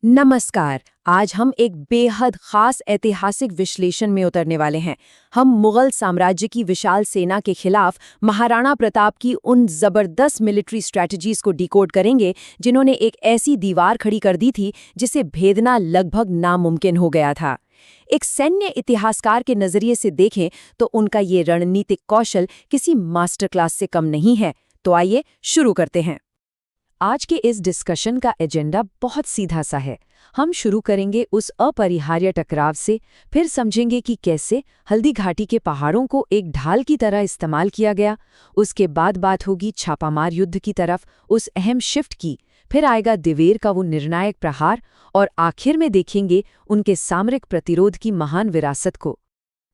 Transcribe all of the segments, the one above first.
नमस्कार। आज हम एक बेहद खास ऐतिहासिक विश्लेषण में उतरने वाले हैं। हम मुगल साम्राज्य की विशाल सेना के खिलाफ महाराणा प्रताप की उन जबरदस्त मिलिट्री स्ट्रैटेजीज को डिकोड करेंगे जिन्होंने एक ऐसी दीवार खड़ी कर दी थी जिसे भेदना लगभग नामुमकिन हो गया था। एक सैन्य इतिहासकार के नजरिए से देखें तो उनका ये रणनीतिक कौशल किसी मास्टर क्लास से कम नहीं है। तो आइए शुरू करते हैं। आज के इस डिस्कशन का एजेंडा बहुत सीधा सा है। हम शुरू करेंगे उस अपरिहार्य टकराव से, फिर समझेंगे कि कैसे हल्दी घाटी के पहाड़ों को एक ढाल की तरह इस्तेमाल किया गया। उसके बाद बात होगी छापामार युद्ध की तरफ, उस अहम शिफ्ट की। फिर आएगा दिवेर का वो निर्णायक प्रहार, और आखिर में देखेंगे उनके सामरिक प्रतिरोध की महान विरासत को।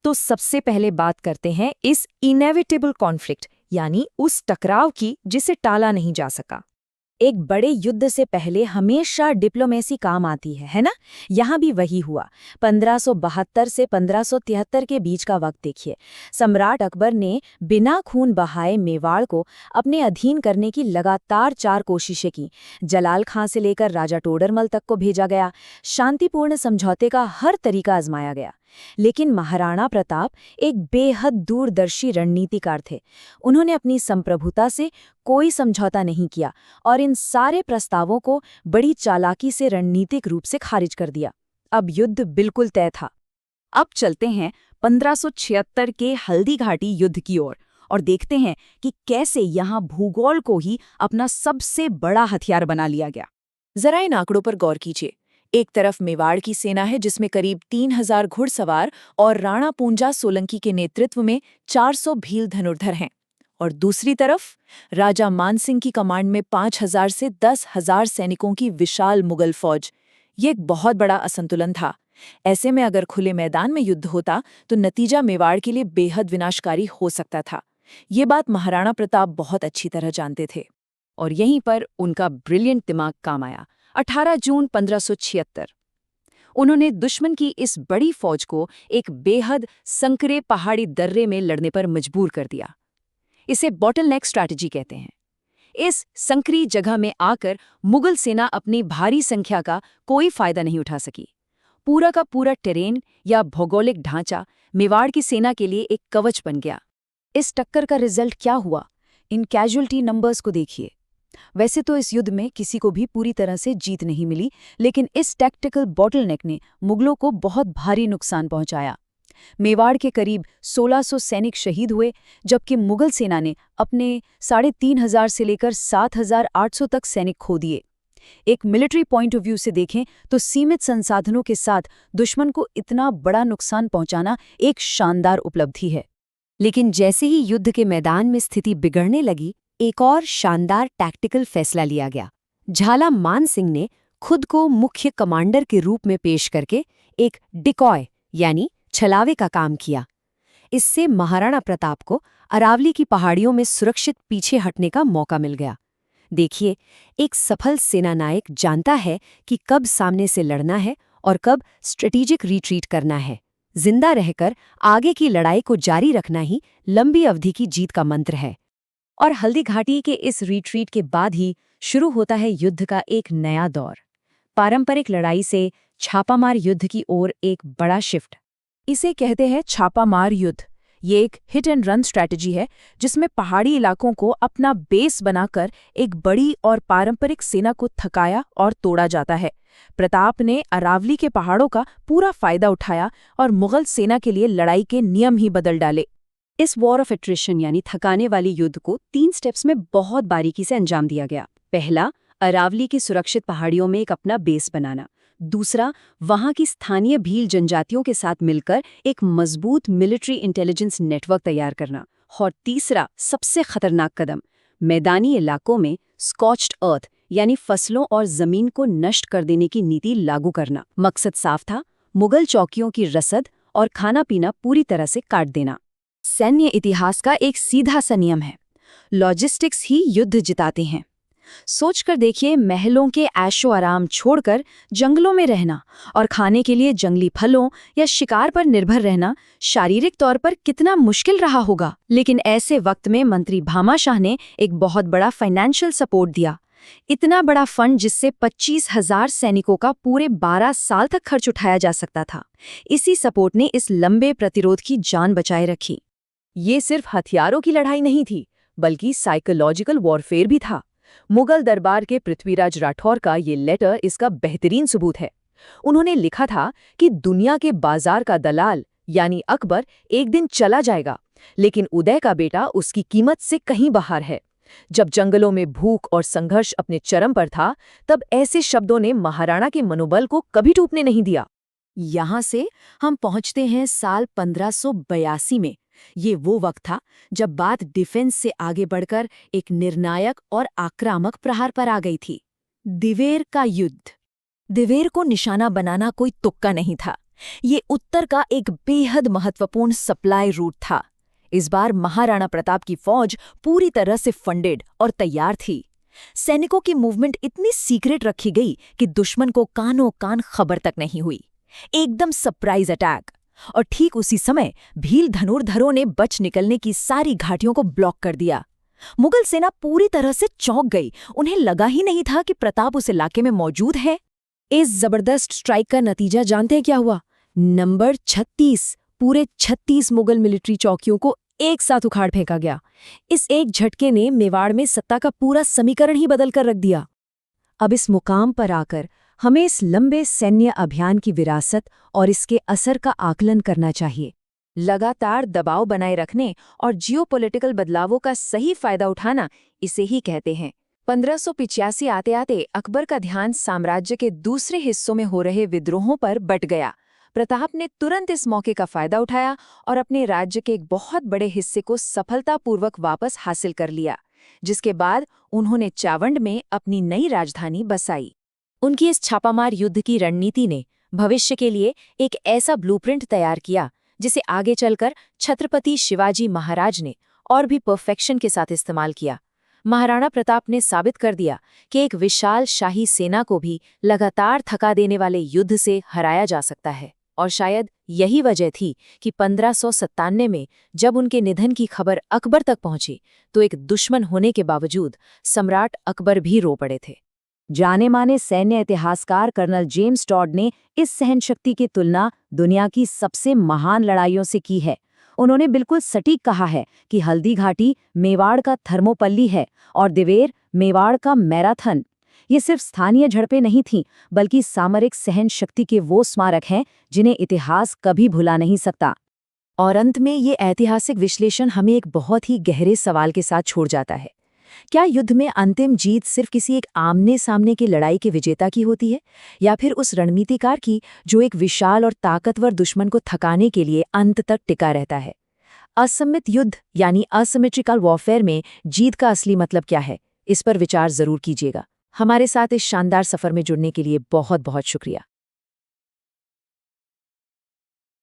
तो सबसे पहले बात करते हैं इस इनेविटेबल कॉन्फ्लिक्ट यानी उस टकराव की जिसे टाला नहीं जा सका। एक बड़े युद्ध से पहले हमेशा डिप्लोमेसी काम आती है ना? यहाँ भी वही हुआ। 1572 से 1573 के बीच का वक्त देखिए। सम्राट अकबर ने बिना खून बहाए मेवाड़ को अपने अधीन करने की लगातार 4 कोशिशें की। जलाल खां से लेकर राजा टोडरमल तक को भेजा गया। शांतिपूर्ण समझौते का हर तरीका आजमाया गया। लेकिन महाराणा प्रताप एक बेहद दूरदर्शी रणनीतिकार थे। उन्होंने अपनी संप्रभुता से कोई समझौता नहीं किया और इन सारे प्रस्तावों को बड़ी चालाकी से रणनीतिक रूप से खारिज कर दिया। अब युद्ध बिल्कुल तय था। अब चलते हैं 1576 के हल्दी घाटी युद्ध की ओर और देखते हैं कि कैसे यहाँ भूगोल को ही अपना सबसे बड़ा हथियार बना लिया गया। जरा इन आंकड़ों पर गौर कीजिए। एक तरफ मेवाड़ की सेना है जिसमें करीब 3000 घुड़सवार और राणा पूंजा सोलंकी के नेतृत्व में 400 भील धनुर्धर हैं, और दूसरी तरफ राजा मानसिंह की कमांड में 5000 से 10,000 सैनिकों की विशाल मुगल फौज। ये एक बहुत बड़ा असंतुलन था। ऐसे में अगर खुले मैदान में युद्ध होता तो नतीजा मेवाड़ के लिए बेहद विनाशकारी हो सकता था। ये बात महाराणा प्रताप बहुत अच्छी तरह जानते थे, और यहीं पर उनका ब्रिलियंट दिमाग काम आया। 18 जून 1576 उन्होंने दुश्मन की इस बड़ी फौज को एक बेहद संकरे पहाड़ी दर्रे में लड़ने पर मजबूर कर दिया। इसे बॉटलनेक स्ट्रैटेजी कहते हैं। इस संकरी जगह में आकर मुगल सेना अपनी भारी संख्या का कोई फायदा नहीं उठा सकी। पूरा का पूरा टेरेन या भौगोलिक ढांचा मेवाड़ की सेना के लिए एक कवच बन गया। इस टक्कर का रिजल्ट क्या हुआ? इन कैजुअल्टी नंबर्स को देखिए। वैसे तो इस युद्ध में किसी को भी पूरी तरह से जीत नहीं मिली, लेकिन इस टैक्टिकल बॉटलनेक ने मुगलों को बहुत भारी नुकसान पहुंचाया। मेवाड़ के करीब 1600 सैनिक शहीद हुए, जबकि मुगल सेना ने अपने 3500 से लेकर 7800 तक सैनिक खो दिए। एक मिलिट्री पॉइंट ऑफ व्यू से देखें तो सीमित संसाधनों के साथ दुश्मन को इतना बड़ा नुकसान पहुंचाना एक शानदार उपलब्धि है। लेकिन जैसे ही युद्ध के मैदान में स्थिति बिगड़ने लगी, एक और शानदार टैक्टिकल फैसला लिया गया। झाला मान सिंह ने खुद को मुख्य कमांडर के रूप में पेश करके एक डिकॉय यानी छलावे का काम किया। इससे महाराणा प्रताप को अरावली की पहाड़ियों में सुरक्षित पीछे हटने का मौका मिल गया। देखिए, एक सफल सेनानायक जानता है कि कब सामने से लड़ना है और कब स्ट्रेटेजिक रिट्रीट करना है। जिंदा रहकर आगे की लड़ाई को जारी रखना ही लंबी अवधि की जीत का मंत्र है। और हल्दी घाटी के इस रिट्रीट के बाद ही शुरू होता है युद्ध का एक नया दौर। पारंपरिक लड़ाई से छापामार युद्ध की ओर एक बड़ा शिफ्ट। इसे कहते हैं छापामार युद्ध। ये एक हिट एंड रन स्ट्रैटेजी है जिसमें पहाड़ी इलाकों को अपना बेस बनाकर एक बड़ी और पारंपरिक सेना को थकाया और तोड़ा जाता है। प्रताप ने अरावली के पहाड़ों का पूरा फायदा उठाया और मुगल सेना के लिए लड़ाई के नियम ही बदल डाले। इस वॉर ऑफ एट्रिशन यानी थकाने वाली युद्ध को 3 स्टेप्स में बहुत बारीकी से अंजाम दिया गया। पहला, अरावली की सुरक्षित पहाड़ियों में एक अपना बेस बनाना। दूसरा, वहां की स्थानीय भील जनजातियों के साथ मिलकर एक मजबूत मिलिट्री इंटेलिजेंस नेटवर्क तैयार करना। और तीसरा, सबसे खतरनाक कदम, मैदानी इलाकों में स्कॉच्ड अर्थ यानी फसलों और जमीन को नष्ट कर देने की नीति लागू करना। मकसद साफ था, मुगल चौकियों की रसद और खाना पीना पूरी तरह से काट देना। सैन्य इतिहास का एक सीधा सा नियम है, लॉजिस्टिक्स ही युद्ध जिताते हैं। सोचकर देखिए, महलों के ऐशो आराम छोड़कर जंगलों में रहना और खाने के लिए जंगली फलों या शिकार पर निर्भर रहना शारीरिक तौर पर कितना मुश्किल रहा होगा। लेकिन ऐसे वक्त में मंत्री भामाशाह ने एक बहुत बड़ा फाइनेंशियल सपोर्ट दिया। इतना बड़ा फंड जिससे 25,000 सैनिकों का पूरे 12 साल तक खर्च उठाया जा सकता था। इसी सपोर्ट ने इस लंबे प्रतिरोध की जान बचाए रखी। ये सिर्फ हथियारों की लड़ाई नहीं थी, बल्कि साइकोलॉजिकल वॉरफेयर भी था। मुगल दरबार के पृथ्वीराज राठौर का ये लेटर इसका बेहतरीन सबूत है। उन्होंने लिखा था कि दुनिया के बाजार का दलाल यानी अकबर एक दिन चला जाएगा, लेकिन उदय का बेटा उसकी कीमत से कहीं बाहर है। जब जंगलों में भूख और संघर्ष अपने चरम पर था, तब ऐसे शब्दों ने महाराणा के मनोबल को कभी टूटने नहीं दिया। यहाँ से हम पहुँचते हैं साल 1582 में। ये वो वक्त था जब बात डिफेंस से आगे बढ़कर एक निर्णायक और आक्रामक प्रहार पर आ गई थी। दिवेर का युद्ध। दिवेर को निशाना बनाना कोई तुक्का नहीं था। ये उत्तर का एक बेहद महत्वपूर्ण सप्लाई रूट था। इस बार महाराणा प्रताप की फौज पूरी तरह से फंडेड और तैयार थी। सैनिकों की मूवमेंट इतनी सीक्रेट रखी गई कि दुश्मन को कानों कान खबर तक नहीं हुई। एकदम सरप्राइज अटैक। और ठीक उसी समय भील धनुर्धरों ने बच निकलने की सारी घाटियों को ब्लॉक कर दिया। मुगल सेना पूरी तरह से चौंक गई। उन्हें लगा ही नहीं था कि प्रताप उस इलाके में मौजूद है। इस जबरदस्त स्ट्राइक का नतीजा जानते हैं क्या हुआ? नंबर 36 पूरे 36 मुगल मिलिट्री चौकियों को एक साथ उखाड़ फेंका गया। इस एक झटके ने मेवाड़ में सत्ता का पूरा समीकरण ही बदल कर रख दिया। अब इस मुकाम पर आकर हमें इस लंबे सैन्य अभियान की विरासत और इसके असर का आकलन करना चाहिए। लगातार दबाव बनाए रखने और जियोपॉलिटिकल बदलावों का सही फायदा उठाना, इसे ही कहते हैं। 1585 आते आते अकबर का ध्यान साम्राज्य के दूसरे हिस्सों में हो रहे विद्रोहों पर बट गया। प्रताप ने तुरंत इस मौके का फायदा उठाया और अपने राज्य के एक बहुत बड़े हिस्से को सफलतापूर्वक वापस हासिल कर लिया, जिसके बाद उन्होंने चावंड में अपनी नई राजधानी बसाई। उनकी इस छापामार युद्ध की रणनीति ने भविष्य के लिए एक ऐसा ब्लूप्रिंट तैयार किया जिसे आगे चलकर छत्रपति शिवाजी महाराज ने और भी परफेक्शन के साथ इस्तेमाल किया। महाराणा प्रताप ने साबित कर दिया कि एक विशाल शाही सेना को भी लगातार थका देने वाले युद्ध से हराया जा सकता है। और शायद यही वजह थी कि 1597 में जब उनके निधन की खबर अकबर तक पहुंची, तो एक दुश्मन होने के बावजूद सम्राट अकबर भी रो पड़े थे। जाने माने सैन्य इतिहासकार कर्नल जेम्स टॉड ने इस सहनशक्ति की तुलना दुनिया की सबसे महान लड़ाइयों से की है। उन्होंने बिल्कुल सटीक कहा है कि हल्दी घाटी मेवाड़ का थर्मोपल्ली है और दिवेर मेवाड़ का मैराथन। ये सिर्फ स्थानीय झड़पें नहीं थीं, बल्कि सामरिक सहन शक्ति के वो स्मारक हैं जिन्हें इतिहास कभी भुला नहीं सकता। और अंत में ये ऐतिहासिक विश्लेषण हमें एक बहुत ही गहरे सवाल के साथ छोड़ जाता है। क्या युद्ध में अंतिम जीत सिर्फ किसी एक आमने सामने की लड़ाई के विजेता की होती है, या फिर उस रणनीतिकार की जो एक विशाल और ताकतवर दुश्मन को थकाने के लिए अंत तक टिका रहता है? असममित युद्ध यानी असिमेट्रिकल वॉरफेयर में जीत का असली मतलब क्या है? इस पर विचार जरूर कीजिएगा। हमारे साथ इस शानदार सफर में जुड़ने के लिए बहुत बहुत शुक्रिया।